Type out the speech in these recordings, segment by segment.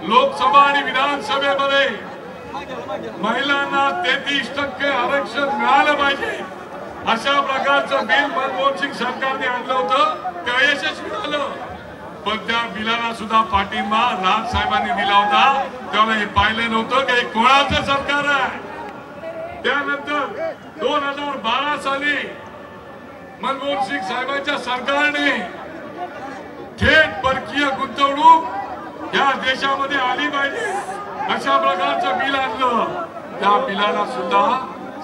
लोकसभा आणि विधानसभेमध्ये महिलांना 33% आरक्षण मिळालं पाहिजे अशा प्रकारचं बिल मनमोहन सिंग सरकारने आणलं होतं, ते यशस्वी झालं. पण त्या बिलाला सुद्धा पाठिंबा राज साहेबांनी दिला होता. तेव्हा हे पाहिलं नव्हतं की कोणाचं सरकार आहे. त्यानंतर 2012 साली मनमोहन सिंग साहेबांच्या सरकारने थेट परकीय गुंतवणूक या देशामध्ये आली पाहिजे अशा प्रकारचं बिल आणलं. त्या बिलाला सुद्धा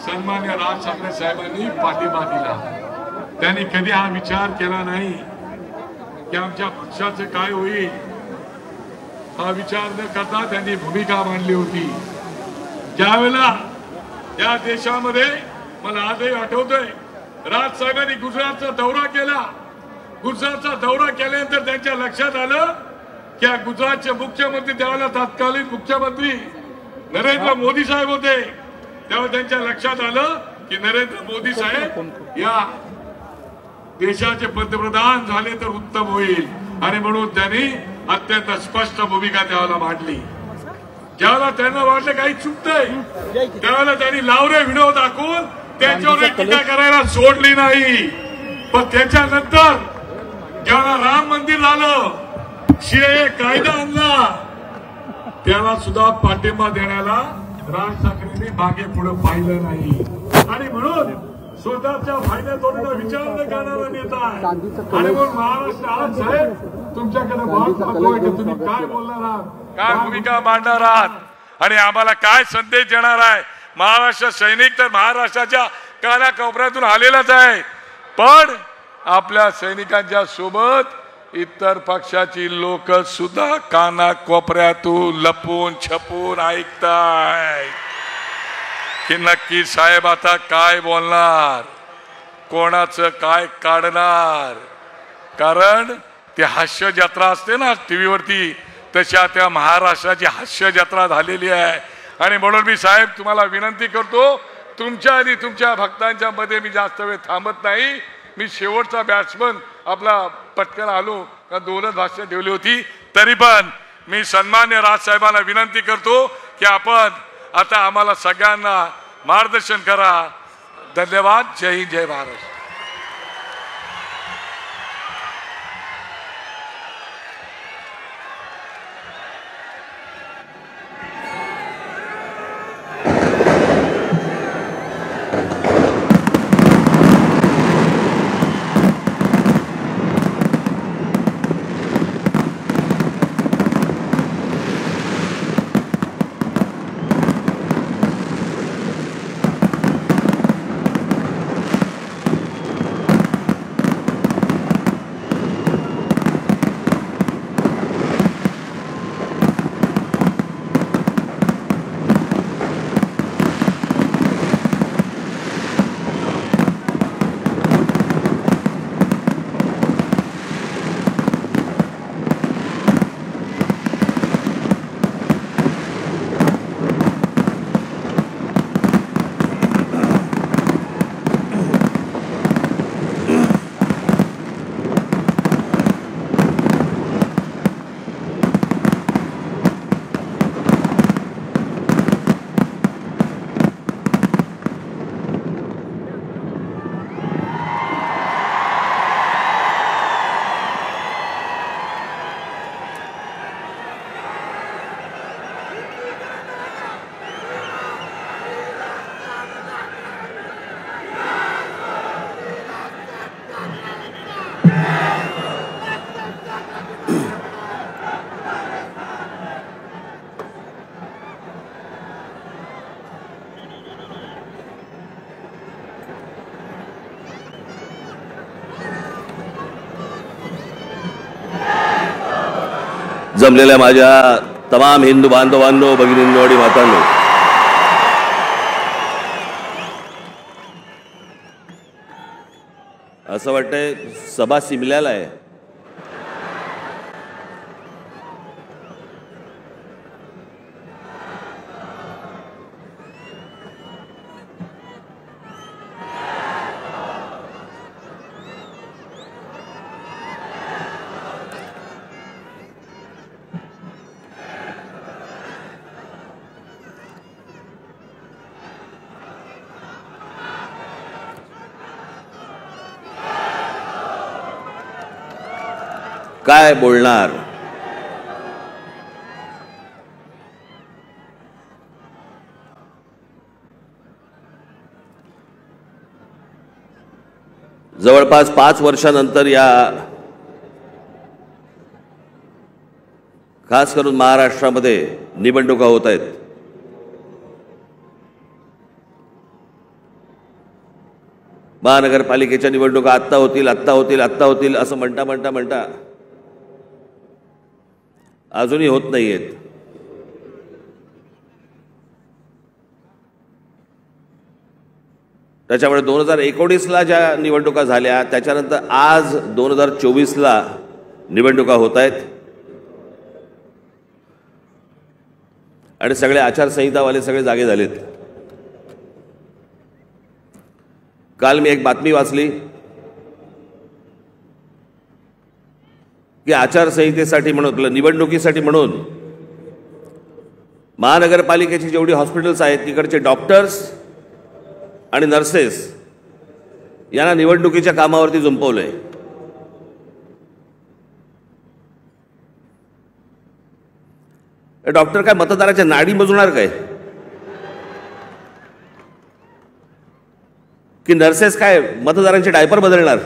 सन्मान्य राज ठाकरे साहेबांनी पाठिंबा दिला. त्यांनी कधी हा विचार केला नाही की आमच्या पक्षाचं काय होईल. हा विचार न करता त्यांनी भूमिका मांडली होती. ज्यावेळेला या देशामध्ये मला आजही आठवतंय राज साहेबांनी गुजरातचा दौरा केला. गुजरातचा दौरा केल्यानंतर त्यांच्या लक्षात आलं की गुजरातचे मुख्यमंत्री त्यावेळेला तत्कालीन मुख्यमंत्री नरेंद्र मोदी साहेब होते. तेव्हा त्यांच्या लक्षात आलं की नरेंद्र मोदी साहेब या देशाचे पंतप्रधान झाले तर उत्तम होईल. आणि म्हणून त्यांनी अत्यंत स्पष्ट भूमिका त्यावेळेला मांडली. ज्यावेळेला त्यांना वाटलं काही चुकतंय त्यावेळेला त्यांनी लावरे व्हिडिओ दाखवून त्याच्यावर टीका करायला सोडली नाही. पण त्याच्यानंतर ज्यावेळेला राम मंदिर झालं, सीएए कायदा आणला, त्याला सुद्धा पाठिंबा देण्याला राज ठाकरेंनी मागे पुढे पाहिलं नाही. आणि म्हणून स्वतःच्या फायद्यातोडीचा विचार न करणारा नेता आहे. आणि म्हणून महाराष्ट्र आज साहेब तुमच्याकडे बहुत महत्व की तुम्ही काय बोलणार आहात, काय भूमिका मांडणार आहात आणि आम्हाला काय संदेश देणार आहे. महाराष्ट्र सैनिक तर महाराष्ट्राच्या कानाकोपऱ्यातून आलेलाच आहे. पण आपल्या सैनिकांच्या सोबत इतर पक्षाची लोक सुद्धा कानाकोपऱ्यातून लपून छपून ऐकताय की नक्की साहेब आता काय बोलणार, कोणाचं काय काढणार. कारण ते हास्य जत्रा असते ना टीव्हीवरती, तशा त्या महाराष्ट्राची हास्य जत्रा झालेली आहे. आणि म्हणून मी साहेब तुम्हाला विनंती करतो, तुमच्या आणि तुमच्या भक्तांच्या मध्ये मी जास्त वेळ थांबत नाही. मी शेवटचा बॅट्समन आपला पटकन आलो का 2च भाष्य ठेवली होती. तरी पण मी सन्मान्य राजसाहेबांना विनंती करतो की आपण आता आम्हाला सगळ्यांना मार्गदर्शन करा. धन्यवाद. जय हिंद, जय महाराष्ट्र. जमलेल्या माझ्या तमाम हिंदू बांधवांनो, भगिनींनो आणि मातांनो, असं वाटतंय सभा सिमल्याला आहे. काय बोलणार? जवळपास 5 वर्षानंतर या खास करून महाराष्ट्रामध्ये निवडणुका होत आहेत. महानगरपालिकेच्या निवडणुका आत्ता होतील असं म्हणता अजूनही होत नाहीयेत. त्याच्यामुळे 2019ला ज्या निवडणुका झाल्या त्याच्यानंतर आज 2024ला निवडणुका होत आहेत आणि सगळे आचारसंहितावाले सगळे जागे झालेत. काल मी एक बातमी वाचली की आचारसंहितेसाठी म्हणून निवडणुकीसाठी म्हणून महानगरपालिकेची जेवढी हॉस्पिटल्स आहेत तिकडचे डॉक्टर्स आणि नर्सेस यांना निवडणुकीच्या कामावरती जुंपवलंय. डॉक्टर काय मतदाराच्या नाडी मोजणार काय की नर्सेस काय मतदारांचे डायपर बदलणार?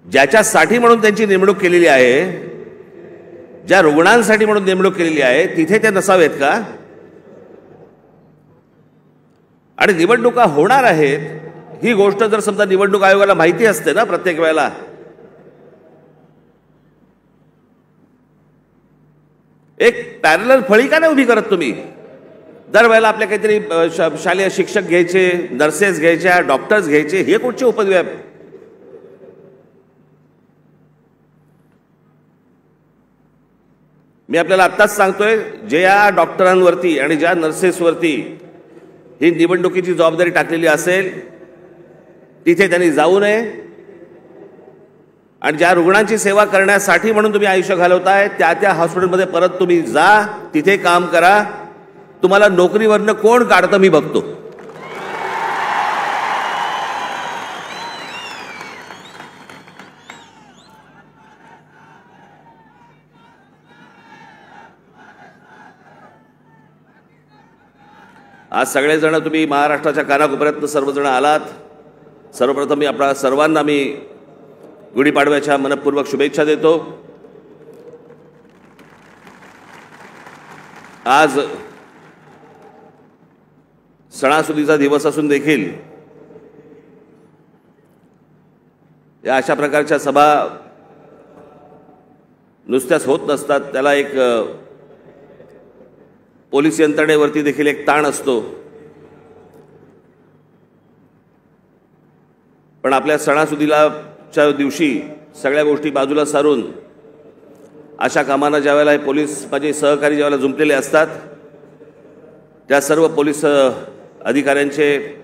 ज्याच्यासाठी म्हणून त्यांची नेमणूक केलेली आहे, ज्या रुग्णांसाठी म्हणून नेमणूक केलेली आहे तिथे ते नसावेत का? आणि निवडणुका होणार आहेत ही गोष्ट जर समजा निवडणूक आयोगाला माहिती असते ना प्रत्येक वेळेला, एक पॅरलल फळी का नाही उभी करत तुम्ही? दरवेळेला आपल्या काहीतरी शालेय शिक्षक घ्यायचे, नर्सेस घ्यायच्या, डॉक्टर्स घ्यायचे, हे कुठचे उपद्व्याप? मी आपल्याला आत्ताच सांगतोय, ज्या डॉक्टरांवरती आणि ज्या नर्सेसवरती ही निवडणुकीची जबाबदारी टाकलेली असेल तिथे त्यांनी जाऊ नये. आणि ज्या रुग्णांची सेवा करण्यासाठी म्हणून तुम्ही आयुष्य घालवताय त्या हॉस्पिटलमध्ये परत तुम्ही जा, तिथे काम करा. तुम्हाला नोकरीवरनं कोण काढतं मी बघतो. आज सगळेजण तुम्ही महाराष्ट्राच्या कानाकोपऱ्यातून सर्वजण आलात. सर्वप्रथम मी आपल्या सर्वांना मी गुढीपाडव्याच्या मनपूर्वक शुभेच्छा देतो. आज सणासुदीचा दिवस असून देखील या अशा प्रकारच्या सभा नुसत्याच होत नसतात. त्याला एक पोलीस यंत्रणेवरती देखील एक ताण असतो. पण आपल्या सणासुदीलाच्या दिवशी सगळ्या गोष्टी बाजूला सारून अशा कामांना ज्यावेळेला हे पोलीस माझे सहकारी ज्यावेळेला जुंपलेले असतात त्या सर्व पोलीस अधिकाऱ्यांचे,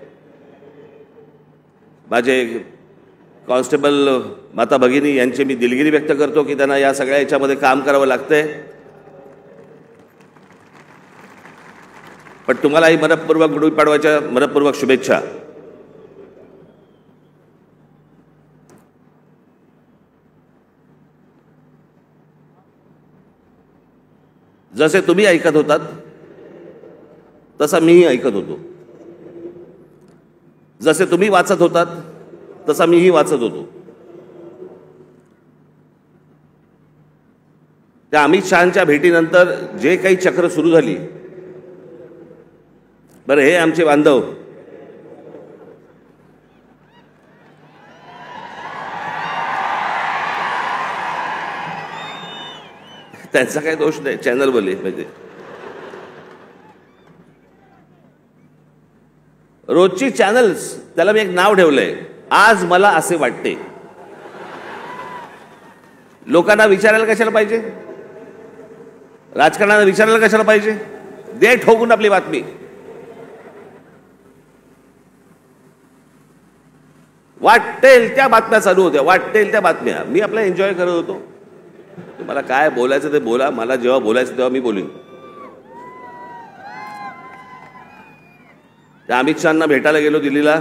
माझे कॉन्स्टेबल माता भगिनी यांचे मी दिलगिरी व्यक्त करतो की त्यांना या सगळ्या याच्यामध्ये काम करावं लागतंय. पण तुम्हालाही मनपूर्वक गुढीपाडव्याच्या मनपूर्वक शुभेच्छा. जसे तुम्ही ऐकत होतात तसा मीही ऐकत होतो. जसे तुम्ही वाचत होतात तसा मीही वाचत होतो. त्या अमित शहांच्या भेटीनंतर जे काही चक्र सुरू झाली, बरं हे आमचे बांधव त्यांचा काही दोष नाही, चॅनल बोलले म्हणजे रोजची चॅनल्स, त्याला मी एक नाव ठेवलंय, आज मला असे वाटते. लोकांना विचारायला कशाला पाहिजे? राजकारणाला विचारायला कशाला पाहिजे? दे ठोकून आपली बातमी. वाटेल त्या बातम्या चालू होत्या, वाटेल त्या बातम्या. मी आपला एन्जॉय करत होतो. तुम्हाला काय बोलायचं ते बोला, मला जेव्हा बोलायचं तेव्हा मी बोलीन. त्या अमित शहांना भेटायला गेलो दिल्लीला.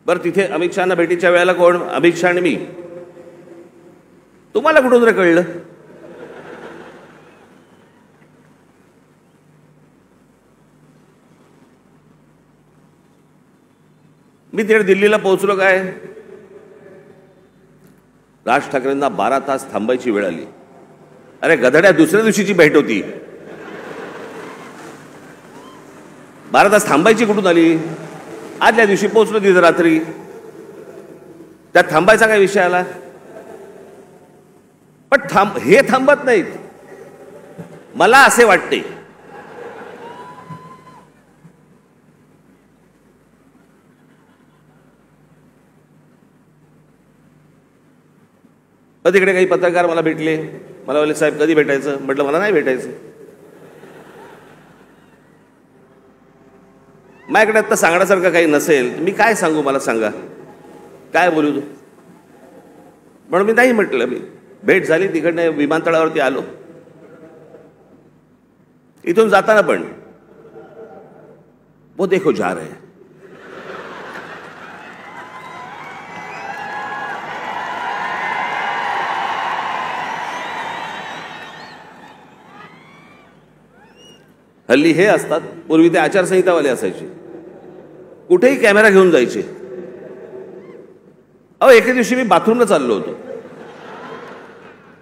बरं, तिथे अमित शहाना भेटीच्या वेळेला कोण? अमित शहा आणि मी. तुम्हाला कुठून रे कळलं? मी तिकडे दिल्लीला पोहोचलो काय, राज ठाकरेंना 12 तास थांबायची वेळ आली. अरे गधड्या, दुसऱ्या दिवशीची भेट होती. 12 तास थांबायची कुठून आली? आदल्या दिवशी पोहोचलो तिथे रात्री. त्यात थांबायचा काय विषय आला? पण हे थांबत नाहीत. मला असे वाटते तिकडे काही पत्रकार मला भेटले. मला बोलले, साहेब कधी भेटायचं? म्हटलं मला नाही भेटायचं. माझ्याकडे आता सांगण्यासारखं काही नसेल, मी काय सांगू? मला सांगा, काय बोलू तू? म्हणून मी नाही म्हटलं. मी भेट झाली, तिकडनं विमानतळावरती आलो. इथून जाताना पण वो देखो जा रहे हैं. हल्ली हे असतात, पूर्वी ते आचारसंहितावाले असायचे, कुठेही कॅमेरा घेऊन जायचे. अहो, एके दिवशी मी बाथरूमला चाललो होतो.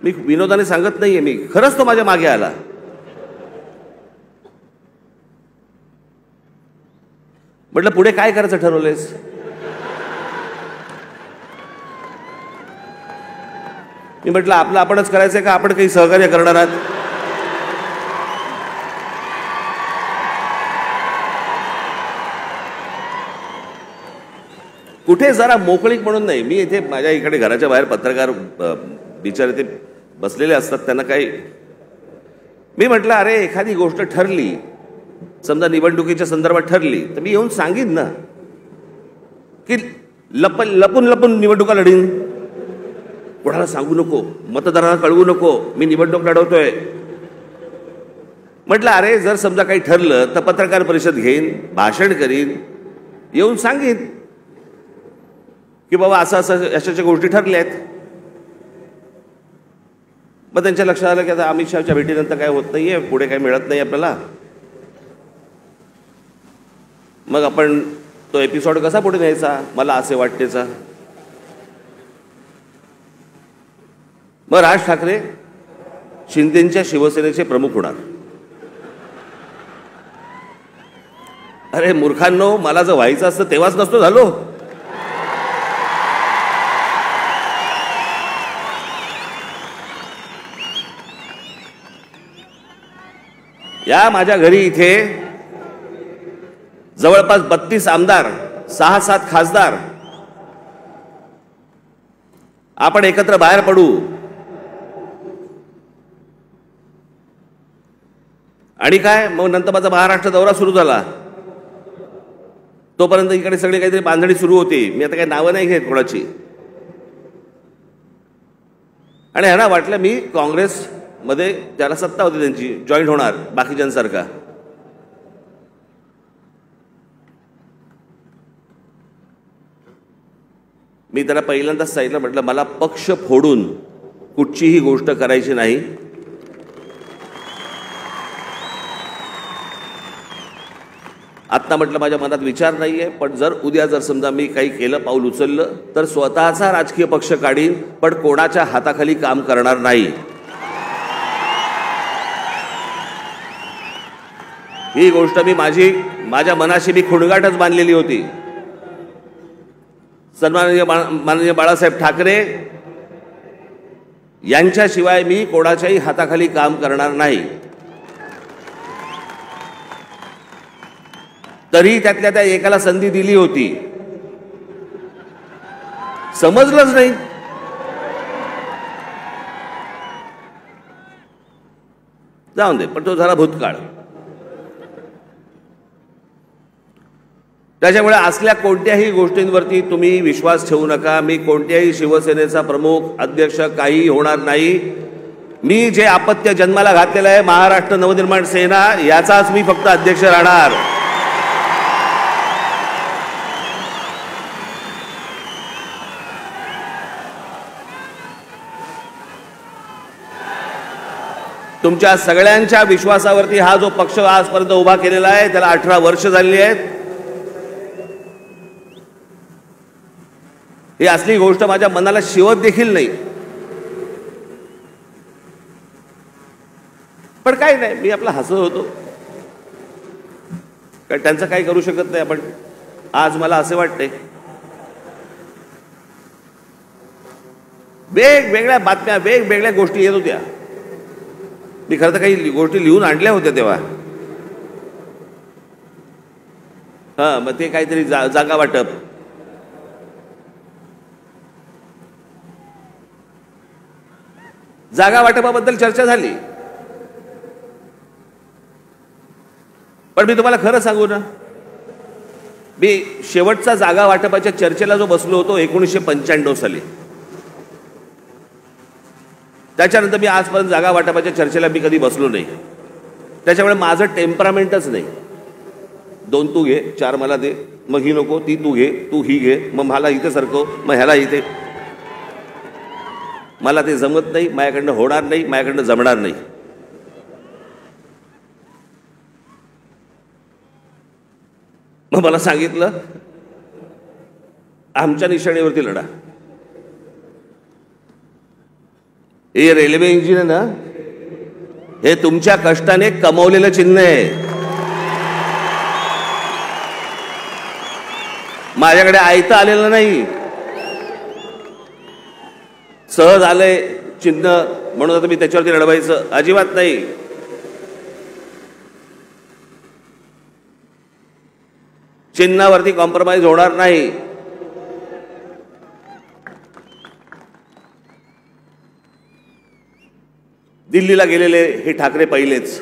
मी विनोदाने सांगत नाहीये, मी खरंच तो माझ्या मागे आला. म्हटलं, पुढे काय करायचं ठरवलंयस? मी म्हटलं, आपलं आपणच करायचंय का आपण काही सहकार्य करणार आहात? कुठे जरा मोकळीक म्हणून नाही. मी इथे माझ्या इकडे घराच्या बाहेर पत्रकार बिचारे ते बसलेले असतात, त्यांना काही. मी म्हटलं, अरे एखादी गोष्ट ठरली, समजा निवडणुकीच्या संदर्भात ठरली, तर मी येऊन सांगीन ना की लपून लपून निवडणुका लढीन. कोणाला सांगू नको, मतदारांना कळवू नको मी निवडणूक लढवतोय. म्हटलं, अरे जर समजा काही ठरलं तर पत्रकार परिषद घेईन, भाषण करीन, येऊन सांगीन की बाबा असं असं अशाच्या गोष्टी ठरल्या आहेत. मग त्यांच्या लक्षात आलं की आता अमित शहाच्या भेटीनंतर काय होत नाहीये, पुढे काय मिळत नाही आपल्याला. मग आपण तो एपिसोड कसा पुढे न्यायचा, मला असे वाटतेचा. मग राज ठाकरे शिंदेच्या शिवसेनेचे प्रमुख होणार. अरे मूर्खांनो, मला जर व्हायचं असतं तेव्हाच नसतो झालो. या माझ्या घरी इथे जवळपास 32 आमदार, 6-7 खासदार, आपण एकत्र बाहेर पडू आणि काय मग नंतर माझा महाराष्ट्र दौरा सुरू झाला. तोपर्यंत इकडे सगळी काहीतरी बांधणी सुरू होती. मी आता काही नावं नाही घेत कोणाची. आणि ह्यांना वाटलं मी काँग्रेस मध्ये ज्याला सत्ता होती त्यांची जॉईन होणार बाकीच्यांसारखा. मी त्याला पहिल्यांदाच सांगितलं, म्हटलं मला पक्ष फोडून कुठचीही गोष्ट करायची नाही. आत्ता म्हटलं माझ्या मनात विचार नाहीये, पण जर उद्या जर समजा मी काही केलं, पाऊल उचललं तर स्वतःचा राजकीय पक्ष काढीन, पण कोणाच्या हाताखाली काम करणार नाही. ही गोष्ट मी माझ्या मनाशी मी खुणगाटच बांधलेली होती. सन्माननीय माननीय बाळासाहेब ठाकरे यांच्याशिवाय मी कोणाच्याही हाताखाली काम करणार नाही. तरी त्यातल्या त्या एकाला संधी दिली होती, समजलंच नाही. जाऊन दे, पण तो झाला भूतकाळ. त्याच्यामुळे असल्या कोणत्याही गोष्टींवरती तुम्ही विश्वास ठेवू नका. मी कोणत्याही शिवसेनेचा प्रमुख अध्यक्ष काही होणार नाही. मी जे अपत्य जन्माला घातलेलं आहे महाराष्ट्र नवनिर्माण सेना, याचाच मी फक्त अध्यक्ष राहणार. तुमच्या सगळ्यांच्या विश्वासावरती हा जो पक्ष आजपर्यंत उभा केलेला आहे त्याला 18 वर्ष झालेली आहेत. ही असली गोष्ट माझ्या मनाला शिवत देखील नाही. पण काय नाही, मी आपला हसत होतो, कारण त्यांचं काही करू शकत नाही आपण. आज मला असे वाटते वेगवेगळ्या बातम्या वेगवेगळ्या गोष्टी येत होत्या. मी खरं तर काही गोष्टी लिहून आणल्या होत्या तेव्हा. मग ते काहीतरी जागा वाटप, जागा वाटपाबद्दल चर्चा झाली. पण मी तुम्हाला खरं सांगू ना, मी शेवटचा जागा वाटपाच्या चर्चेला जो बसलो होतो 1995 साली, त्याच्यानंतर मी आजपर्यंत जागा वाटपाच्या चर्चेला मी कधी बसलो नाही. त्याच्यामुळे माझं टेम्परामेंटच नाही. 2 तू घे, 4 मला दे, मग ही नको, ती तू घे, तू ही घे, मग मला इथे सरकव, मग ह्याला इथे. मला ते जमत नाही, माझ्याकडनं होणार नाही, माझ्याकडनं जमणार नाही. मग मला सांगितलं आमच्या निशाणीवरती लढा. हे रेल्वे इंजिन आहे ना, हे तुमच्या कष्टाने कमवलेलं चिन्ह आहे. माझ्याकडे आयतं आलेलं नाही, सहज आलंय चिन्ह म्हणून आता मी त्याच्यावरती लढवायचं अजिबात नाही. चिन्हावरती कॉम्प्रोमाइज होणार नाही. दिल्लीला गेलेले हे ठाकरे पहिलेच.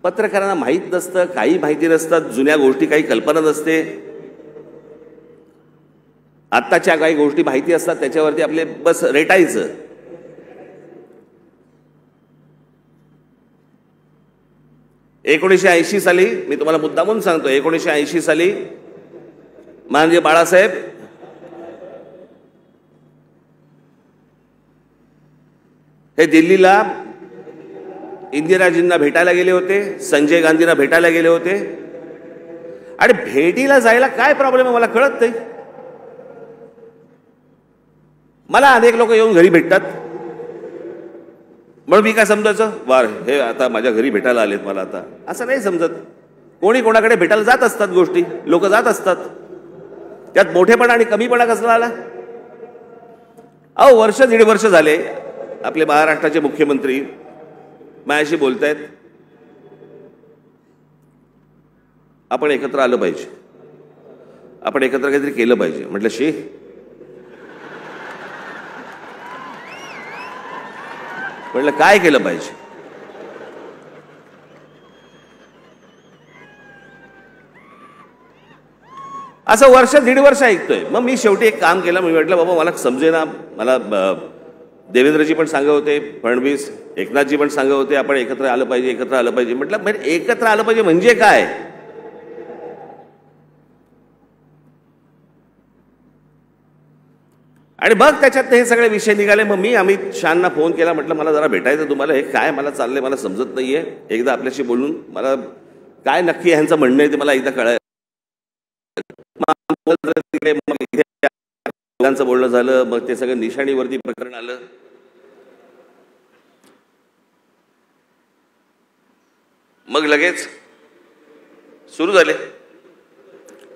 पत्रकारांना माहीत नसतं, काही माहिती नसतात, जुन्या गोष्टी काही कल्पना नसते. आत्ताच्या काही गोष्टी माहिती असतात त्याच्यावरती आपले बस रेटायचं. एकोणीसशे साली मी तुम्हाला मुद्दामून सांगतो, 1980 साली माननीय बाळासाहेब हे दिल्लीला इंदिराजींना भेटायला गेले होते, संजय गांधींना भेटायला गेले होते. आणि भेटीला जायला काय प्रॉब्लेम आहे मला कळत नाही. मला अनेक लोक येऊन घरी भेटतात म्हणून मी काय समजायचं, वार हे आता माझ्या घरी भेटायला आलेत मला, आता असं नाही समजत. कोणी कोणाकडे भेटायला जात असतात, गोष्टी लोक जात असतात. त्यात मोठेपणा आणि कमीपणा कसला आला. वर्ष 1.5 वर्ष झाले आपले महाराष्ट्राचे मुख्यमंत्री माझ्याशी बोलतायत, आपण एकत्र आलं पाहिजे, आपण एकत्र काहीतरी केलं पाहिजे. म्हटलं शी, म्हटलं काय केलं पाहिजे. असं वर्ष 1.5 वर्ष ऐकतोय. मग मी शेवटी एक काम केलं. मी म्हटलं बाबा मला समजेना, मला देवेंद्रजी पण सांगत होते, फडणवीस एकनाथजी पण सांगत होते आपण एकत्र आलं पाहिजे, एकत्र आलं पाहिजे. म्हटलं एकत्र आलं पाहिजे म्हणजे काय. आणि मग त्याच्यात हे सगळे विषय निघाले. मग मी अमित शहांना फोन केला, म्हटलं मला जरा भेटायचं तुम्हाला, हे काय मला चाललंय मला समजत नाहीये, एकदा आपल्याशी बोलून मला काय नक्की ह्यांचं म्हणणं आहे ते मला एकदा कळायचं. मग दोघांचं बोलणं झालं, मग ते सगळं निशाणीवरती प्रकरण आलं. मग लगेच सुरू झाले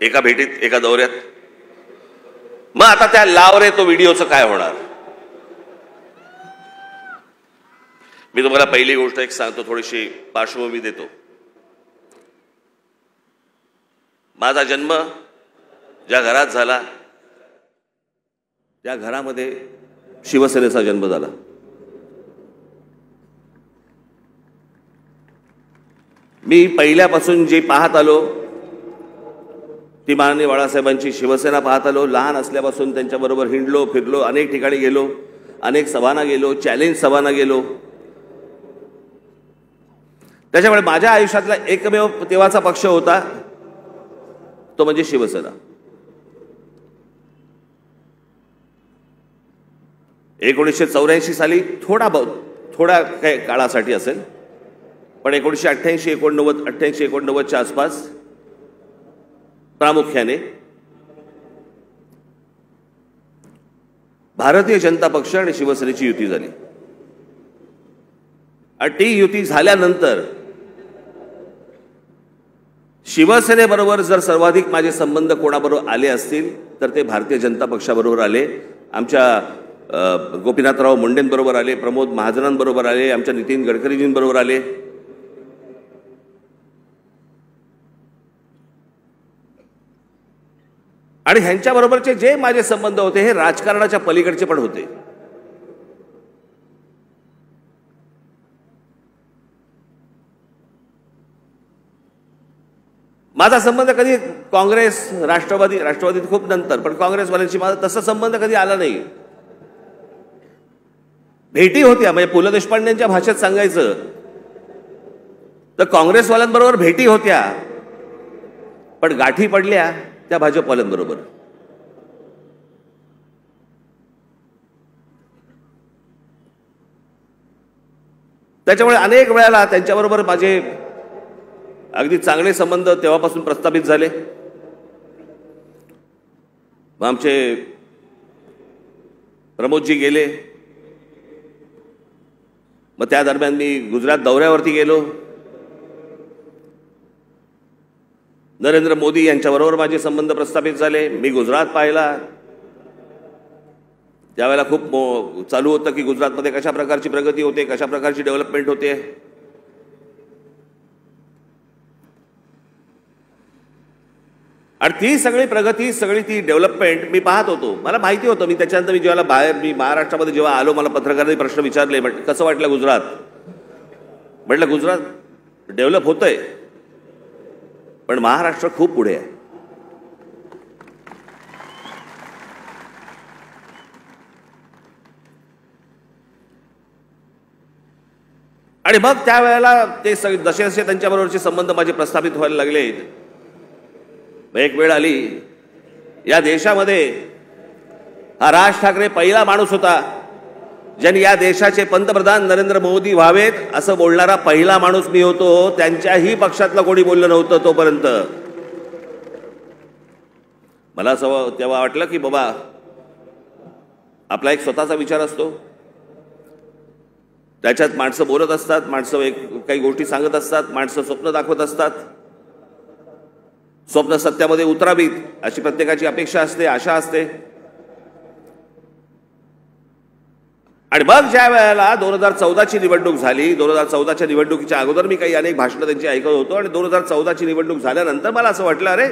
एका भेटीत, एका दौऱ्यात. मग आता त्या लाव रे तो व्हिडिओचं काय होणार. मी तुम्हाला पहिली गोष्ट एक सांगतो, थोडीशी पार्श्वभूमी देतो. माझा जन्म ज्या घरात झाला त्या घरामध्ये शिवसेनेचा जन्म झाला. मी पहिल्यापासून जे पाहत आलो ती माननीय बाळासाहेबांची शिवसेना पाहत आलो. लहान असल्यापासून त्यांच्याबरोबर हिंडलो, फिरलो, अनेक ठिकाणी गेलो, अनेक सभांना गेलो, चॅलेंज सभांना गेलो. त्याच्यामुळे माझ्या आयुष्यातला एकमेव तेव्हाचा पक्ष होता तो म्हणजे शिवसेना. 1984 साली थोड्या काही काळासाठी असेल, पण 1988-89च्या आसपास प्रामुख्याने भारतीय जनता पक्ष आणि शिवसेनेची युती झाली. आणि ती युती झाल्यानंतर शिवसेनेबरोबर जर सर्वाधिक माझे संबंध कोणाबरोबर आले असतील तर ते भारतीय जनता पक्षाबरोबर आले. आमच्या गोपीनाथराव मुंडेंबरोबर आले, प्रमोद महाजनांबरोबर आले, आमच्या नितीन गडकरीजींबरोबर आले. आणि ह्यांच्याबरोबरचे जे माझे संबंध होते हे राजकारणाच्या पलीकडचे पण होते. माझा संबंध कधी काँग्रेस राष्ट्रवादीत खूप नंतर, पण काँग्रेसवाल्यांशी माझा तसा संबंध कधी आला नाही. भेटी होत्या, म्हणजे पु ल देशपांडेंच्या भाषेत सांगायचं तर काँग्रेसवाल्यांबरोबर भेटी होत्या, पण गाठी पडल्या त्या भाजपवाल्यांबरोबर. त्याच्यामुळे अनेक वेळेला त्यांच्याबरोबर माझे अगदी चांगले संबंध तेव्हापासून प्रस्थापित झाले. मग आमचे प्रमोदजी गेले, मग त्या दरम्यान मी गुजरात दौऱ्यावरती गेलो. नरेंद्र मोदी यांच्याबरोबर माझे संबंध प्रस्थापित झाले. मी गुजरात पाहिला, त्यावेळेला खूप चालू होतं की गुजरातमध्ये कशा प्रकारची प्रगती होते, कशा प्रकारची डेव्हलपमेंट होते. आणि ती सगळी प्रगती, सगळी ती डेव्हलपमेंट मी पाहत होतो. मला माहिती होतं. मी त्याच्यानंतर मी महाराष्ट्रामध्ये जेव्हा आलो, मला पत्रकारांनी प्रश्न विचारले, कसं वाटलं गुजरात? म्हटलं गुजरात डेव्हलप होतंय, पण महाराष्ट्र खूप पुढे आहे. आणि मग त्यावेळेला ते जसे जसे त्यांच्याबरोबरचे संबंध माझे प्रस्थापित व्हायला लागले, एक वेळ आली या देशामध्ये हा राज ठाकरे पहिला माणूस होता ज्यांनी या देशाचे पंतप्रधान नरेंद्र मोदी व्हावेत असं बोलणारा पहिला माणूस मी होतो. त्यांच्याही पक्षातलं कोणी बोललं नव्हतं तोपर्यंत. मला असं तेव्हा वाटलं की बाबा आपला एक स्वतःचा विचार असतो, त्याच्यात माणसं बोलत असतात, माणसं काही गोष्टी सांगत असतात, माणसं स्वप्न दाखवत असतात. स्वप्न सत्यामध्ये उतरावीत अशी प्रत्येकाची अपेक्षा असते, आशा असते. आणि मग ज्या वेळेला 2014ची निवडणूक झाली, 2014च्या निवडणुकीच्या अगोदर मी काही अनेक भाषणं त्यांची ऐकत होतो. आणि 2014ची निवडणूक झाल्यानंतर मला असं वाटलं, अरे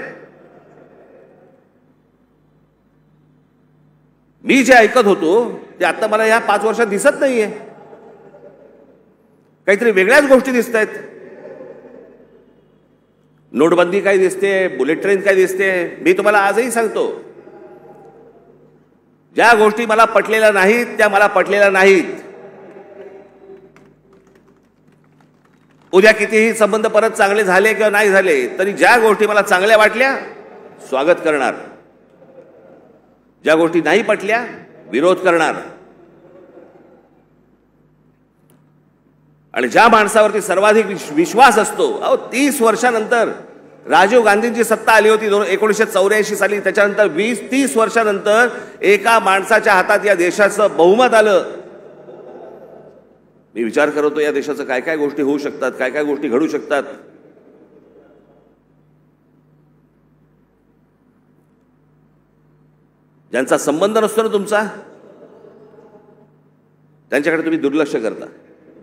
मी जे ऐकत होतो ते आता मला या 5 वर्षात दिसत नाहीये. काहीतरी वेगळ्याच गोष्टी दिसत आहेत. नोटबंदी काय दिसते, बुलेट ट्रेन काय दिसते. मी तुम्हाला आजही सांगतो, ज्या गोष्टी मला पटलेल्या नाहीत त्या मला पटलेल्या नाहीत. उद्या कितीही संबंध परत चांगले झाले किंवा नाही झाले तरी ज्या गोष्टी मला चांगल्या वाटल्या स्वागत करणार, ज्या गोष्टी नाही पटल्या विरोध करणार. आणि ज्या माणसावरती सर्वाधिक विश्वास असतो, 30 वर्षानंतर राजीव गांधींची सत्ता आली होती 1984 साली, त्याच्यानंतर 20-30 वर्षानंतर एका माणसाच्या हातात या देशाचं बहुमत आलं. मी विचार करतो या देशाचं काय काय गोष्टी होऊ शकतात, काय काय गोष्टी घडू शकतात. ज्यांचा संबंध नसतो ना तुमचा, त्यांच्याकडे तुम्ही दुर्लक्ष करता,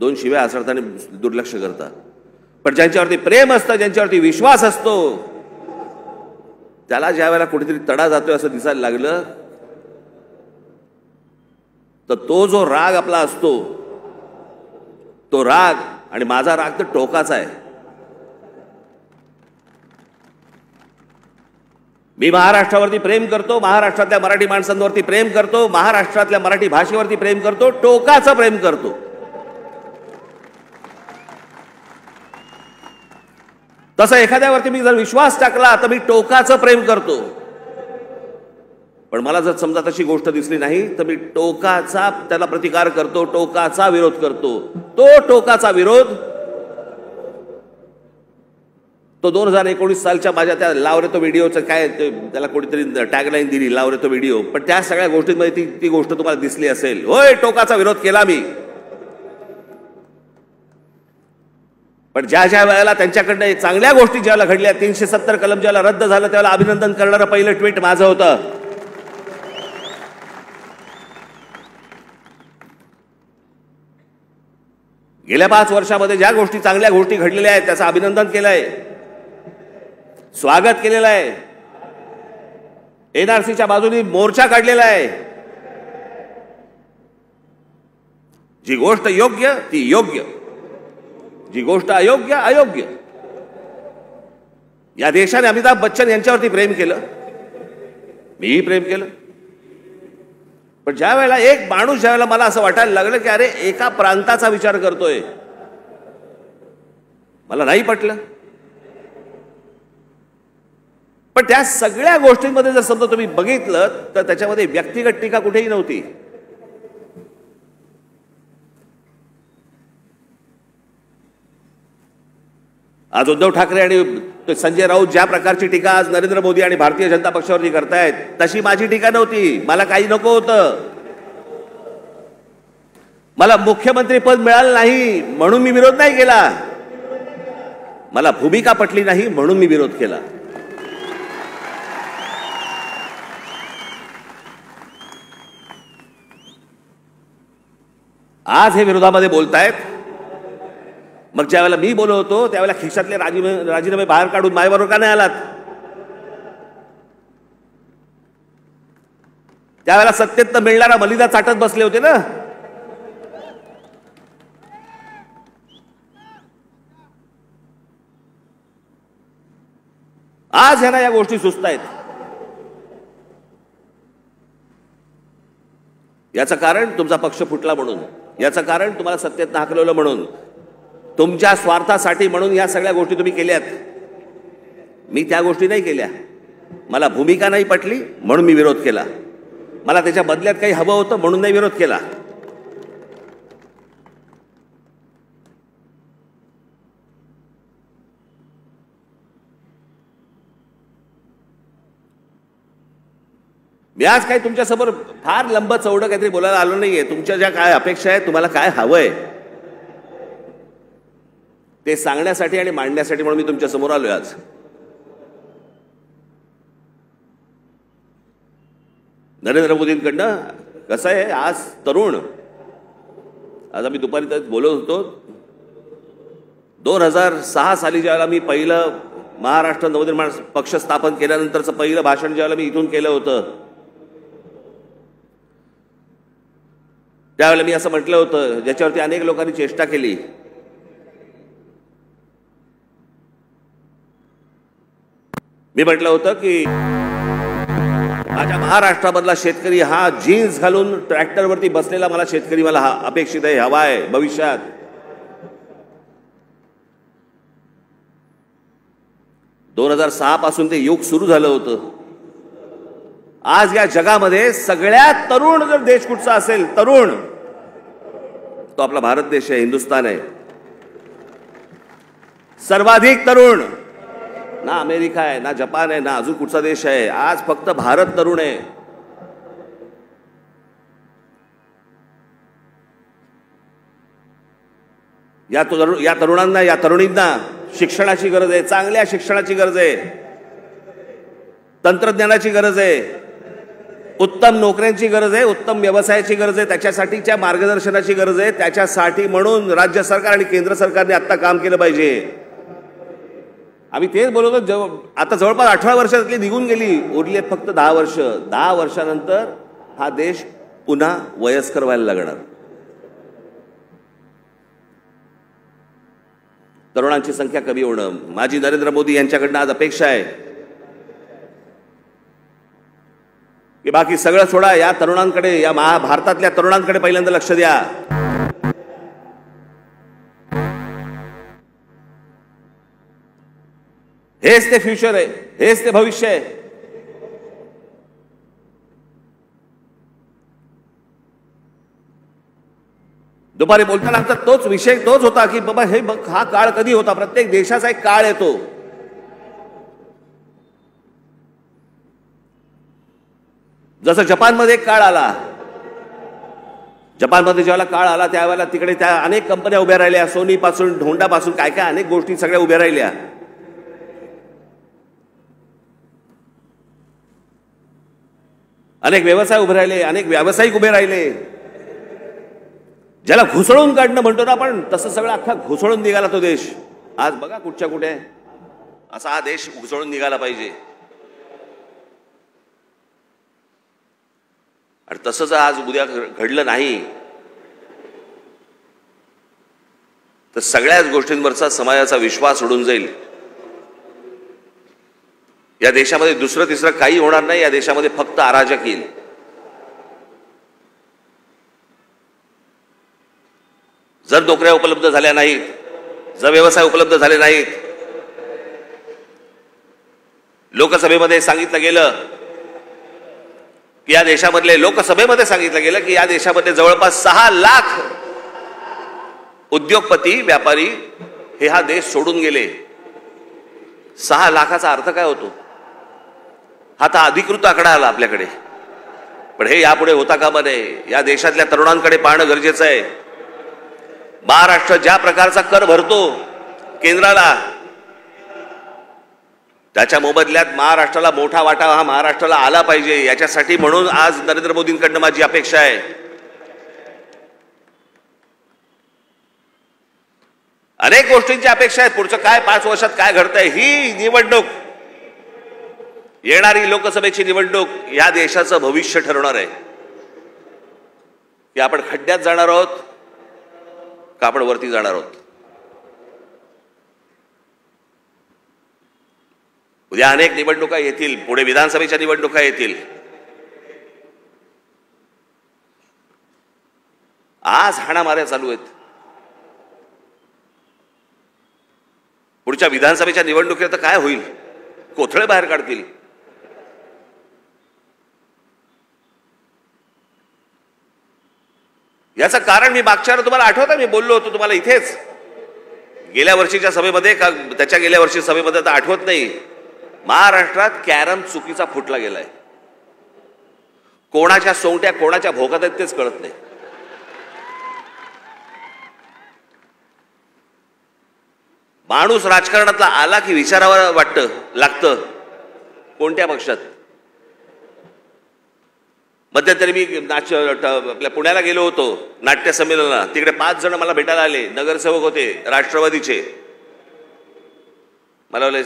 2 शिव्या आसरताना दुर्लक्ष करता. पण ज्यांच्यावरती प्रेम असतं, ज्यांच्यावरती विश्वास असतो, त्याला ज्या वेळेला कुठेतरी तडा जातोय असं दिसायला लागलं तर तो जो राग आपला असतो, तो राग आणि माझा राग तर टोकाचा आहे. मी महाराष्ट्रावरती प्रेम करतो, महाराष्ट्रातल्या मराठी माणसांवरती प्रेम करतो, महाराष्ट्रातल्या मराठी भाषेवरती प्रेम करतो, टोकाचं प्रेम करतो. तसं एखाद्यावरती मी जर विश्वास टाकला तर मी टोकाचं प्रेम करतो. पण मला जर समजा तशी गोष्ट दिसली नाही तर मी टोकाचा त्याला प्रतिकार करतो, टोकाचा विरोध करतो. तो टोकाचा विरोध तो 2019 सालच्या माझ्या त्या लावरे तो व्हिडिओचं काय त्याला कोणीतरी टॅगलाईन दिली, लावरे तो व्हिडिओ, पण त्या सगळ्या गोष्टींमध्ये ती गोष्ट तुम्हाला दिसली असेल. होय, टोकाचा विरोध केला मी. पण ज्या ज्या वेळेला त्यांच्याकडनं चांगल्या गोष्टी ज्याला घडल्या, 370 कलम ज्याला रद्द झालं, त्याला अभिनंदन करणारं पहिलं ट्विट माझं होतं. गेल्या 5 वर्षामध्ये ज्या गोष्टी चांगल्या गोष्टी घडलेल्या आहेत त्याचं अभिनंदन केलंय, स्वागत केलेलं आहे. एनआरसीच्या बाजूने मोर्चा काढलेला आहे. जी गोष्ट योग्य ती योग्य, जी गोष्ट अयोग्य अयोग्य. या देशाने अमिताभ बच्चन यांच्यावरती प्रेम केलं, मीही प्रेम केलं. पण ज्या वेळेला एक माणूस ज्या वेळेला मला असं वाटायला लागलं की अरे एका प्रांताचा विचार करतोय, मला नाही पटलं. पण त्या सगळ्या गोष्टींमध्ये जर समजा तुम्ही बघितलं तर त्याच्यामध्ये व्यक्तिगत टीका कुठेही नव्हती. आज उद्धव ठाकरे आणि संजय राऊत ज्या प्रकारची टीका आज नरेंद्र मोदी आणि भारतीय जनता पक्षावरती करतायत, तशी माझी टीका नव्हती. मला काही नको होतं. मला मुख्यमंत्री पद मिळालं नाही म्हणून मी विरोध नाही केला. मला भूमिका पटली नाही म्हणून मी विरोध केला. आज हे विरोधामध्ये बोलतायत. मग ज्या वेळेला मी बोलत होतो त्यावेळेला खिशातले राजीनामे बाहेर काढून माझ्याबरोबर का नाही आलात? त्यावेळेला सत्तेत मिळणारा मलिदा चाटत बसले होते ना. आज ह्यांना या गोष्टी सुचतायत. याचं कारण तुमचा पक्ष फुटला म्हणून, याचं कारण तुम्हाला सत्तेत हाकलवलं म्हणून, तुमच्या स्वार्थासाठी म्हणून या सगळ्या गोष्टी तुम्ही केल्यात. मी त्या गोष्टी नाही केल्या. मला भूमिका नाही पटली म्हणून मी विरोध केला. मला त्याच्या बदल्यात काही हवं होतं म्हणून नाही विरोध केला. मी आज काही तुमच्यासमोर फार लंब चौडं काहीतरी बोलायला आलो नाहीये. तुमच्या ज्या काय अपेक्षा आहेत, तुम्हाला काय हवंय ते सांगण्यासाठी आणि मांडण्यासाठी म्हणून मी तुमच्या समोर आलोय आज. नरेंद्र मोदींकडनं कसं आहे, आज तरुण, आज आम्ही दुपारी बोलत होतो, 2006 साली ज्यावेळेला मी पहिलं महाराष्ट्र नवनिर्माण पक्ष स्थापन केल्यानंतरचं पहिलं भाषण ज्यावेळेला मी इथून केलं होतं, त्यावेळेला मी असं म्हटलं होतं, ज्याच्यावरती अनेक लोकांनी चेष्टा केली. मी म्हटलं होतं की माझ्या महाराष्ट्रामधला शेतकरी हा जीन्स घालून ट्रॅक्टरवरती बसलेला मला शेतकरी मला अपेक्षित आहे, हवा आहे भविष्यात. पासून ते युग सुरू झालं होतं. आज या जगामध्ये सगळ्यात तरुण जर देश कुठचा असेल, तरुण, तो आपला भारत देश आहे, हिंदुस्थान आहे. सर्वाधिक तरुण ना अमेरिका आहे, ना जपान आहे, ना अजून कुठचा देश आहे. आज फक्त भारत तरुण आहे. या तरुणांना, या तरुणींना शिक्षणाची गरज आहे, चांगल्या शिक्षणाची गरज आहे, तंत्रज्ञानाची गरज आहे, उत्तम नोकऱ्यांची गरज आहे, उत्तम व्यवसायाची गरज आहे, त्याच्यासाठीच्या मार्गदर्शनाची गरज आहे. त्याच्यासाठी म्हणून राज्य सरकार आणि केंद्र सरकारने आता काम केलं पाहिजे. आम्ही तेच बोलतो. आता जवळपास 18 वर्षातली निघून गेली, उरली आहेत फक्त 10 वर्ष. 10 वर्षानंतर हा देश पुन्हा वयस्कर व्हायला लागणार. तरुणांची संख्या कमी होणं माझी नरेंद्र मोदी यांच्याकडनं आज अपेक्षा आहे की बाकी सगळं सोडा, या तरुणांकडे, या भारतातल्या तरुणांकडे पहिल्यांदा लक्ष द्या. हेच ते फ्युचर आहे, हेच ते भविष्य आहे. दुपारी बोलताना आमचा तोच विषय तोच होता की बाबा हे बघ हा काळ कधी होता. प्रत्येक देशाचा एक काळ येतो. जसं जपानमध्ये एक काळ आला. जपानमध्ये ज्यावेळेला काळ आला त्यावेळेला तिकडे त्या अनेक कंपन्या उभ्या राहिल्या. सोनी पासून होंडा पासून काय काय अनेक गोष्टी सगळ्या उभ्या राहिल्या. अनेक व्यवसाय उभे राहिले, अनेक व्यावसायिक उभे राहिले. ज्याला घुसळून काढणं म्हणतो ना आपण, तसं सगळं अख्खा घुसळून निघाला तो देश. आज बघा कुठच्या कुठे असा हा देश घुसळून निघाला पाहिजे. आणि तसं जर आज उद्या घडलं नाही तर सगळ्याच गोष्टींवरचा समाजाचा विश्वास उडून जाईल. या देशामध्ये दुसरं तिसरं काही होणार नाही. या देशामध्ये फक्त अराजक येईल. जर नोकऱ्या उपलब्ध झाल्या नाहीत, जर व्यवसाय उपलब्ध झाले नाहीत, लोकसभेमध्ये सांगितलं गेलं की या देशामधले लोकसभेमध्ये सांगितलं गेलं की या देशामध्ये जवळपास 6 लाख उद्योगपती व्यापारी हे हा देश सोडून गेले. 6 लाखाचा अर्थ काय होतो? हा तर अधिकृत आकडा आला आपल्याकडे, पण हे यापुढे होता कामा नये. या देशातल्या तरुणांकडे पाहणं गरजेचं आहे. महाराष्ट्र ज्या प्रकारचा कर भरतो केंद्राला, त्याच्या मोबदल्यात महाराष्ट्राला मोठा वाटा हा महाराष्ट्राला आला पाहिजे. याच्यासाठी म्हणून आज नरेंद्र मोदींकडनं माझी अपेक्षा आहे. अनेक गोष्टींची अपेक्षा आहे. पुढचं काय 5 वर्षात काय घडतंय, ही निवडणूक, येणारी लोकसभेची निवडणूक या देशाचं भविष्य ठरवणार आहे. की आपण खड्ड्यात जाणार आहोत का आपण वरती जाणार आहोत. उद्या अनेक निवडणुका येतील. पुढे विधानसभेच्या निवडणुका येतील. आज हाणामाऱ्या चालू आहेत. पुढच्या विधानसभेच्या निवडणुकीत तर काय होईल? कोथळे बाहेर काढतील. याचं कारण मी मागच्या तुम्हाला आठवतं, मी बोललो होतो तुम्हाला इथेच गेल्या वर्षीच्या सभेमध्ये का त्याच्या गेल्या वर्षी सभेमध्ये तर आठवत नाही. महाराष्ट्रात कॅरम चुकीचा फुटला गेलाय. कोणाच्या सोंगट्या कोणाच्या भोकात आहेत तेच कळत नाही. माणूस राजकारणातला आला की विचारावं वाटतं लागतं कोणत्या पक्षात. मध्यंतरी मी आपल्या पुण्याला गेलो होतो नाट्य संमेलनाला. तिकडे 5 जण मला भेटायला आले. नगरसेवक होते राष्ट्रवादीचे. मला बोलले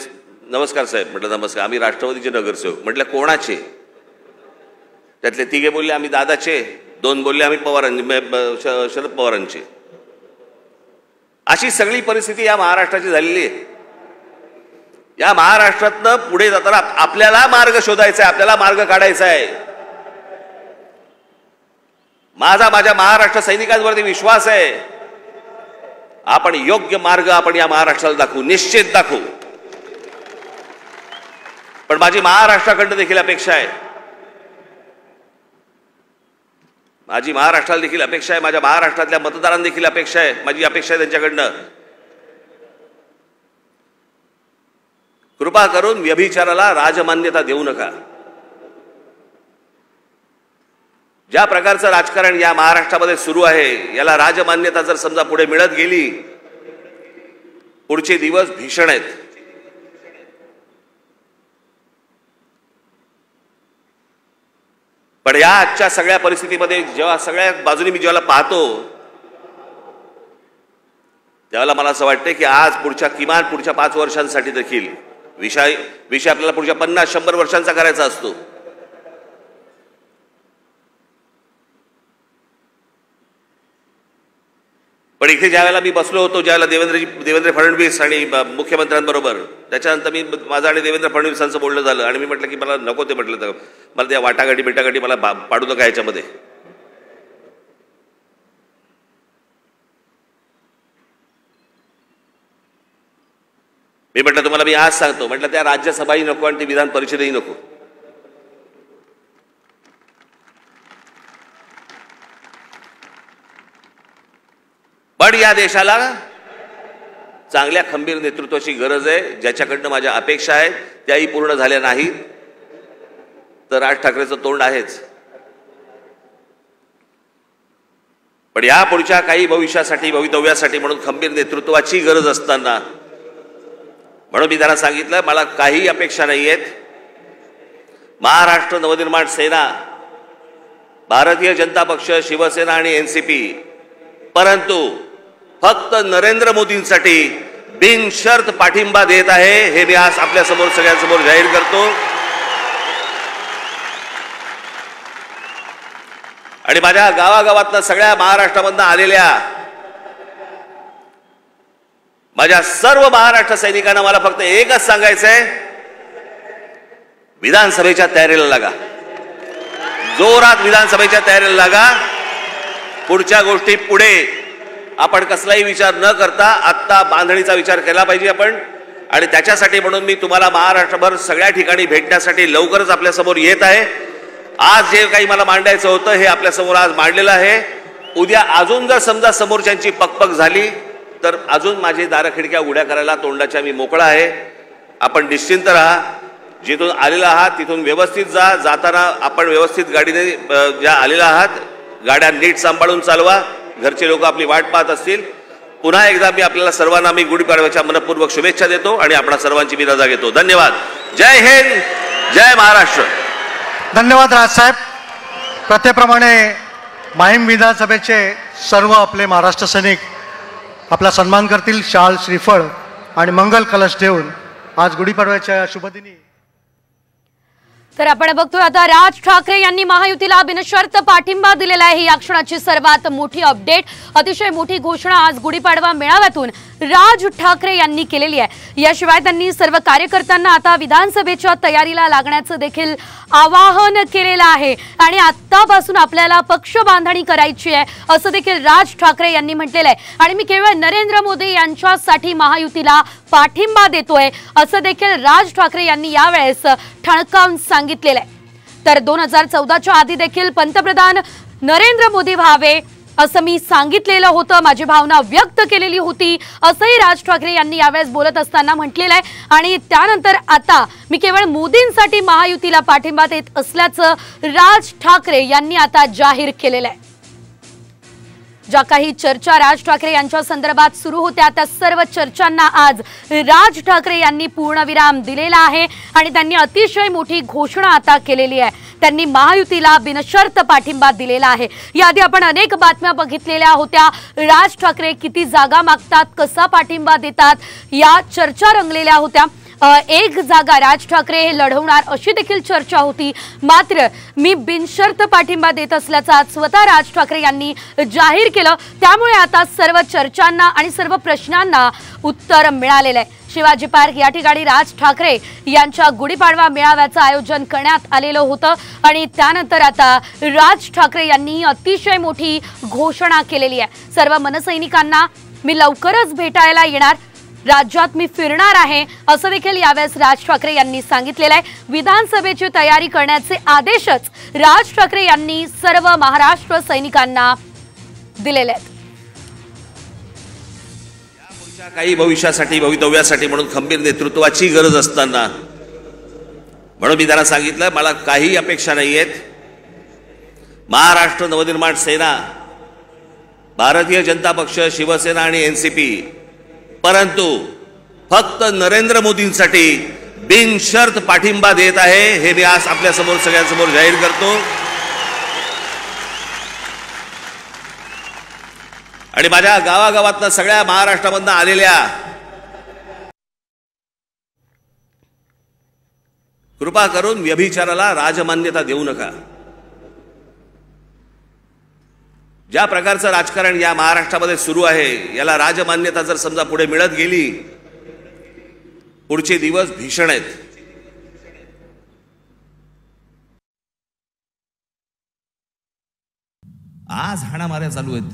नमस्कार साहेब. म्हटलं नमस्कार. आम्ही राष्ट्रवादीचे नगरसेवक. म्हटलं कोणाचे? त्यातले 3 बोलले आम्ही दादाचे, 2 बोलले आम्ही शरद पवारांचे. अशी सगळी परिस्थिती या महाराष्ट्राची झालेली आहे. या महाराष्ट्रातनं पुढे जाताना आपल्याला मार्ग शोधायचा आहे, आपल्याला मार्ग काढायचा आहे. माझ्या महाराष्ट्र सैनिकांवरती विश्वास आहे. आपण योग्य मार्ग आपण या महाराष्ट्राला दाखवू, निश्चित दाखवू. पण माझी महाराष्ट्राकडनं देखील अपेक्षा आहे. माझी महाराष्ट्राला देखील अपेक्षा आहे. माझ्या महाराष्ट्रातल्या मतदारांना देखील अपेक्षा आहे. माझी अपेक्षा आहे त्यांच्याकडनं कृपा करून व्यभिचाराला राजमान्यता देऊ नका. ज्या प्रकारचं राजकारण या महाराष्ट्रामध्ये सुरू आहे याला राजमान्यता जर समजा पुढे मिळत गेली, पुढचे दिवस भीषण आहेत. पण या आजच्या सगळ्या परिस्थितीमध्ये जेव्हा सगळ्या बाजूनी मी जेव्हा पाहतो त्यावेळेला मला असं वाटतं की आज किमान पुढच्या 5 वर्षांसाठी देखील विषय आपल्याला पुढच्या 50-100 वर्षांचा करायचा असतो. पण इथे ज्यावेळेला मी बसलो होतो, ज्यावेळेला देवेंद्र फडणवीस आणि मुख्यमंत्र्यांबरोबर, त्याच्यानंतर माझं आणि देवेंद्र फडणवीसांचं बोलणं झालं आणि मी म्हटलं की मला नको ते. म्हटलं तर मला त्या वाटाघाटी बिटाघाटी मला पाडू नका ह्याच्यामध्ये. मी म्हटलं तुम्हाला मी आज सांगतो, म्हटलं त्या राज्यसभाही नको आणि ती विधान परिषदही नको. पण या देशाला चांगल्या खंबीर नेतृत्वाची गरज आहे, ज्याच्याकडनं माझ्या अपेक्षा आहेत त्याही पूर्ण झाल्या नाहीत तर राज ठाकरेचं तोंड आहेच. पण या पुढच्या काही भविष्यासाठी भवितव्यासाठी म्हणून खंबीर नेतृत्वाची गरज असताना म्हणून मी त्यांना सांगितलं मला काही अपेक्षा नाही आहेत. महाराष्ट्र नवनिर्माण सेना, भारतीय जनता पक्ष, शिवसेना आणि एनसीपी, परंतु फक्त नरेंद्र मोदींसाठी बिनशर्त पाठिंबा देत आहे हे मी आज आपल्या समोर सगळ्यांसमोर जाहीर करतो. आणि माझ्या गावागावातनं सगळ्या महाराष्ट्रामधनं आलेल्या माझ्या सर्व महाराष्ट्र सैनिकांना मला फक्त एकच सांगायचंय, विधानसभेच्या तयारीला लागा, जोरात विधानसभेच्या तयारीला लागा. पुढच्या गोष्टी पुढे आपण कसलाही विचार न करता आत्ता बांधणीचा विचार केला पाहिजे आपण. आणि त्याच्यासाठी म्हणून मी तुम्हाला महाराष्ट्रभर सगळ्या ठिकाणी भेटण्यासाठी लवकरच आपल्यासमोर येत आहे. आज जे काही मला मांडायचं होतं हे आपल्यासमोर आज मांडलेलं आहे. उद्या अजून जर समजा समोरच्यांची पकपक झाली तर अजून माझी दारं खिडक्या उघड्या करायला तोंडाच्या मी मोकळा आहे. आपण निश्चिंत राहा, जिथून आलेला आहात तिथून व्यवस्थित जा. जाताना आपण व्यवस्थित गाडीने ज्या आलेला आहात गाड्या नीट सांभाळून चालवा. घरचे लोक आपली वाट पाहत असतील. पुन्हा एकदा मी आपल्याला सर्वांना मी गुढीपाडव्याच्या मनपूर्वक शुभेच्छा देतो आणि आपणा सर्वांची मी रजा घेतो. धन्यवाद. जय हिंद, जय महाराष्ट्र. धन्यवाद राजसाहेब. प्रथेप्रमाणे माहीम विधानसभेचे सर्व आपले महाराष्ट्र सैनिक आपला सन्मान करतील. शाल, श्रीफळ आणि मंगल कलश ठेवून आज गुढीपाडव्याच्या शुभदिनी. तर आपण बघतोय आता राज ठाकरे यांनी महायुतीला बिनशर्त पाठिंबा दिलेला आहे. या क्षणाची सर्वात मोठी अपडेट, अतिशय मोठी घोषणा आज गुढीपाडवा मेळाव्यातून राज ठाकरे यांनी केलेली आहे. याशिवाय त्यांनी सर्व कार्यकर्त्यांना आता विधानसभेच्या तयारीला लागण्याचं देखील आवाहन केलेलं आहे आणि आत्तापासून आपल्याला पक्ष बांधणी करायची आहे असं देखील राज ठाकरे यांनी म्हटलेलं आहे. आणि मी केवळ नरेंद्र मोदी यांच्यासाठी महायुतीला पाठिंबा देतोय असं देखील राज ठाकरे यांनी यावेळेस ठणकावून सांगितलेलं आहे. तर 2014च्या आधी देखील पंतप्रधान नरेंद्र मोदी व्हावे असं मी सांगितलेलं होतं, माझी भावना व्यक्त केलेली होती असंही राज ठाकरे यांनी यावेळेस बोलत असताना म्हटलेलं आहे. आणि त्यानंतर आता मी केवळ मोदींसाठी महायुतीला पाठिंबा देत असल्याचं राज ठाकरे यांनी आता जाहीर केलेलं आहे. ज्या काही चर्चा राज ठाकरे यांच्या संदर्भात सुरू होत्या त्या सर्व चर्चांना आज राज ठाकरे यांनी पूर्णविराम दिलेला आहे आणि त्यांनी अतिशय मोठी घोषणा आता केलेली आहे. त्यांनी महायुतीला बिनशर्त पाठिंबा दिलेला आहे. याआधी आपण अनेक बातम्या बघितलेल्या होत्या. राज ठाकरे किती जागा मागतात, कसा पाठिंबा देतात, या चर्चा रंगलेल्या होत्या. एक जागा राज ठाकरे हे लढवणार अशी देखील चर्चा होती. मात्र मी बिनशर्त पाठिंबा देत असल्याचं आज स्वतः राज ठाकरे यांनी जाहीर केलं. त्यामुळे आता सर्व चर्चांना आणि सर्व प्रश्नांना उत्तर मिळालेलं आहे. शिवाजी पार्क या ठिकाणी राज ठाकरे यांच्या गुढीपाडवा मेळाव्याचं आयोजन करण्यात आलेलं होतं आणि त्यानंतर आता राज ठाकरे यांनी अतिशय मोठी घोषणा केलेली आहे. सर्व मनसैनिकांना मी लवकरच भेटायला येणार, राज्यात मी फिरणार आहे असं देखील यावेळेस राज ठाकरे यांनी सांगितलेलं आहे. विधानसभेची तयारी करण्याचे आदेशच राज ठाकरे यांनी सर्व महाराष्ट्र सैनिकांना दिलेले आहेत. काही भविष्यासाठी भवितव्यासाठी म्हणून खंबीर नेतृत्वाची गरज असताना म्हणून मी त्यांना सांगितलं मला काही अपेक्षा नाही आहेत. महाराष्ट्र नवनिर्माण सेना, भारतीय जनता पक्ष, शिवसेना आणि एनसीपी, परंतु फक्त नरेंद्र मोदींसाठी बिनशर्त पाठिंबा देत आहे हे मी आज आपल्या समोर सगळ्यांसमोर जाहीर करतो. आणि माझ्या गावागावातनं सगळ्या महाराष्ट्रामधनं आलेल्या कृपा करून व्यभिचाराला राजमान्यता देऊ नका. ज्या प्रकारचं राजकारण या महाराष्ट्रामध्ये सुरू आहे याला राजमान्यता जर समजा पुढे मिळत गेली, पुढचे दिवस भीषण आहेत. आज हाणामाऱ्या चालू आहेत.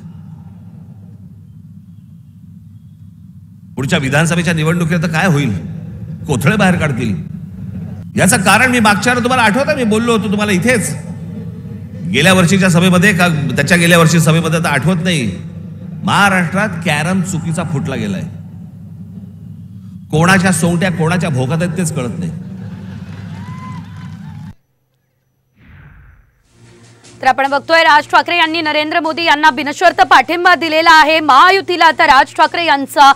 पुढच्या विधानसभेच्या निवडणुकीत काय होईल, कोथळे बाहेर काढतील. याचं कारण मी मागच्या तुम्हाला आठवतं मी बोललो होतो तुम्हाला इथेच गेल्या वर्षीच्या सभेमध्ये का त्याच्या गेल्या वर्षी सभेमध्ये तर आठवत नाही. महाराष्ट्रात कॅरम चुकीचा फुटला गेलाय. कोणाच्या सोंगट्या कोणाच्या भोकात आहेत तेच कळत नाही. तर आपण बघतोय राज ठाकरे यांनी नरेंद्र मोदी यांना बिनशर्त पाठिंबा दिलेला आहे. महायुतीला आता राज ठाकरे यांचा